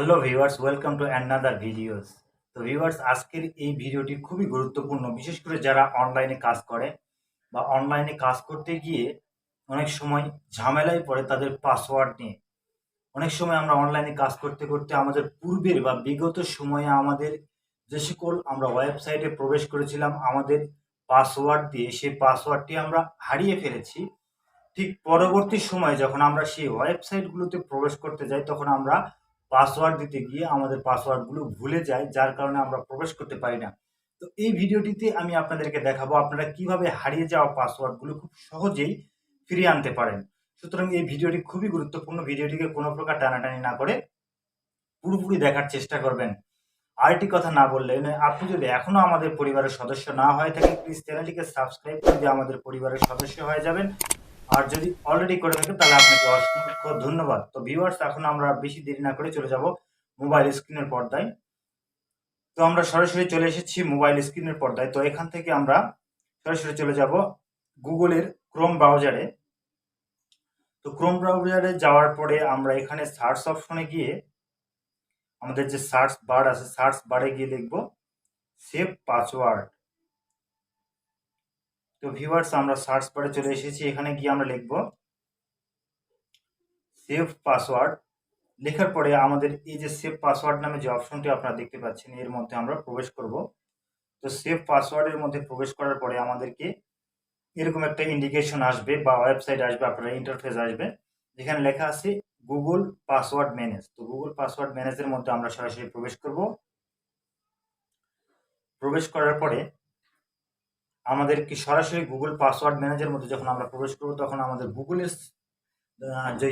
Hello viewers, welcome to another videos. তো viewers, আজকের এই ভিডিওটি খুবই গুরুত্বপূর্ণ, বিশেষ করে যারা অনলাইনে কাজ করে বা অনলাইনে কাজ করতে গিয়ে অনেক সময় ঝামেলায় পড়ে তাদের পাসওয়ার্ড নিয়ে। অনেক সময় আমরা অনলাইনে কাজ করতে করতে আমাদের পূর্বের বা বিগত সময়ে আমাদের যে সকল আমরা ওয়েবসাইটে প্রবেশ করেছিলাম আমাদের পাসওয়ার্ড দিয়ে, সেই পাসওয়ার্ডটি আমরা হারিয়ে ফেলেছি। ঠিক পরবর্তী সময়ে যখন আমরা সেই ওয়েবসাইটগুলোতে প্রবেশ করতে যাই, তখন আমরা পাসওয়ার্ড দিতে গিয়ে আমাদের পাসওয়ার্ডগুলো ভুলে যাই, যার কারণে আমরা প্রবেশ করতে পারি না। তো এই ভিডিওটিতে আমি আপনাদেরকে দেখাবো আপনারা কিভাবে হারিয়ে যাওয়া পাসওয়ার্ডগুলো খুব সহজেই ফিরিয়ে আনতে পারেন। সুতরাং এই ভিডিওটি খুবই গুরুত্বপূর্ণ। ভিডিওটিকে কোনো প্রকার টানাটানি না করে পুরোপুরি দেখার চেষ্টা করবেন। আরেকটি কথা না বললে নয়, আপনি যদি এখনো আমাদের পরিবারের সদস্য না হয়ে থাকেন, প্লিজ চ্যানেলটিকে সাবস্ক্রাইব করে দিয়ে আমাদের পরিবারের সদস্য হয়ে যাবেন। আর যদি অলরেডি করে থাকেন তাহলে আপনাকে অসংখ্য ধন্যবাদ। তো ভিউয়ার্স, এখন আমরা বেশি দেরি না করে চলে যাব মোবাইল স্ক্রিনের পর্দায়। তো আমরা সরাসরি চলে এসেছি মোবাইল স্ক্রিনের পর্দায়। তো এখান থেকে আমরা সরাসরি চলে যাব গুগলের ক্রোম ব্রাউজারে। তো ক্রোম ব্রাউজারে যাওয়ার পরে আমরা এখানে সার্চ অপশনে গিয়ে আমাদের যে সার্চ বার আছে, সার্চ বারে গিয়ে লিখব সেভ পাসওয়ার্ড। তো ভিউয়ার্স, আমরা সার্চ বারে চলে এসেছি। এখানে গিয়ে আমরা লিখব সেভ পাসওয়ার্ড। লেখার পরে আমাদের এই যে সেভ পাসওয়ার্ড নামে যে অপশনটি আপনারা দেখতে পাচ্ছেন, এর মধ্যে আমরা প্রবেশ করব। তো সেভ পাসওয়ার্ডের মধ্যে প্রবেশ করার পরে আমাদেরকে এরকম একটা ইন্ডিকেশন আসবে বা ওয়েবসাইট আসবে, আপনার ইন্টারফেস আসবে, যেখানে লেখা আছে গুগল পাসওয়ার্ড ম্যানেজ। তো গুগল পাসওয়ার্ড ম্যানেজের মধ্যে আমরা সরাসরি প্রবেশ করব। প্রবেশ করার পরে আমাদেরকে সরাসরি গুগল পাসওয়ার্ড ম্যানেজের মধ্যে যখন আমরা প্রবেশ করব, তখন আমাদের গুগলের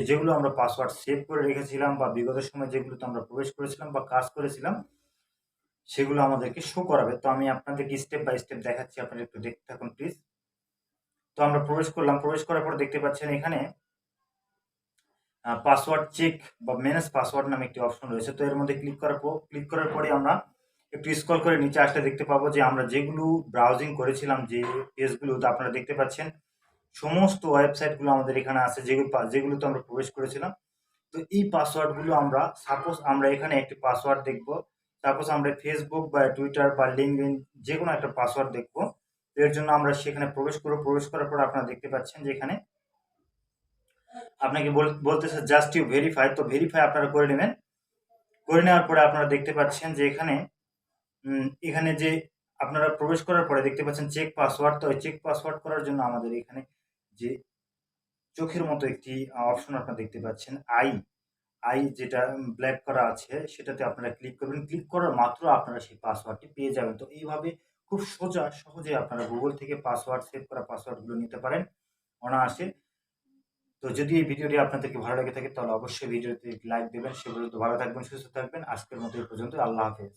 যেগুলো আমরা পাসওয়ার্ড সেভ করে রেখেছিলাম বা বিগত সময় যেগুলোতে আমরা প্রবেশ করেছিলাম বা কাজ করেছিলাম, সেগুলো আমাদেরকে শো করাবে। তো আমি আপনাদেরকে স্টেপ বাই স্টেপ দেখাচ্ছি, আপনারা একটু দেখতে থাকুন প্লিজ। তো আমরা প্রবেশ করলাম। প্রবেশ করার পর দেখতে পাচ্ছেন এখানে পাসওয়ার্ড চেক বা ম্যানেজ পাসওয়ার্ড নামে একটি অপশন রয়েছে। তো এর মধ্যে ক্লিক করার পরে আমরা একটু স্ক্রল করে নিচে আসলে দেখতে পাবো যে আমরা যেগুলো ব্রাউজিং করেছিলাম, যে পেজগুলো, তো আপনারা দেখতে পাচ্ছেন সমস্ত ওয়েবসাইটগুলো আমাদের এখানে আছে, যেগুলোতে আমরা প্রবেশ করেছিলাম। তো এই পাসওয়ার্ডগুলো আমরা সাপোজ আমরা এখানে একটি পাসওয়ার্ড দেখব। সাপোজ আমরা ফেসবুক বা টুইটার বা লিঙ্কডইন যে কোনো একটা পাসওয়ার্ড দেখব। তো এর জন্য আমরা সেখানে প্রবেশ করব। প্রবেশ করার পর আপনারা দেখতে পাচ্ছেন যে এখানে আপনাকে বলতেছে জাস্ট ইউ ভেরিফাই। তো ভেরিফাই আপনারা করে নেবেন। করে নেওয়ার পরে আপনারা দেখতে পাচ্ছেন যে এখানে যে আপনারা প্রবেশ করার পরে দেখতে পাচ্ছেন চেক পাসওয়ার্ড। তো ওই চেক পাসওয়ার্ড করার জন্য আমাদের এখানে যে চোখের মতো একটি অপশন আপনারা দেখতে পাচ্ছেন, আই যেটা ব্ল্যাক করা আছে, সেটাতে আপনারা ক্লিক করবেন। ক্লিক করার মাত্র আপনারা সেই পাসওয়ার্ডটি পেয়ে যাবেন। তো এইভাবে খুব সহজে আপনারা গুগল থেকে পাসওয়ার্ড সেভ করা পাসওয়ার্ডগুলো নিতে পারেন অনায়াসে। তো যদি এই ভিডিওটি আপনাদেরকে ভালো লেগে থাকে তাহলে অবশ্যই ভিডিওতে লাইক দেবেন। সে পর্যন্ত ভালো থাকবেন, সুস্থ থাকবেন। আজকের মতো এই পর্যন্ত। আল্লাহ হাফেজ।